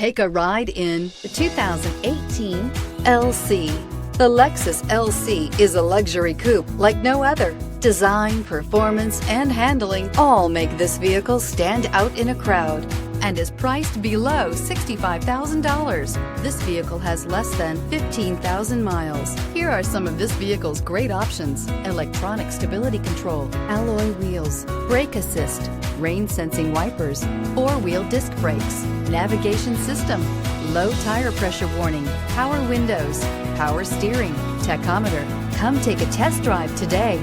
Take a ride in the 2018 LC. The Lexus LC is a luxury coupe like no other. Design, performance, and handling all make this vehicle stand out in a crowd and is priced below $65,000. This vehicle has less than 15,000 miles. Here are some of this vehicle's great options: electronic stability control, alloy wheels, brake assist, rain sensing wipers, four-wheel disc brakes, navigation system, low tire pressure warning, power windows, power steering, tachometer. Come take a test drive today.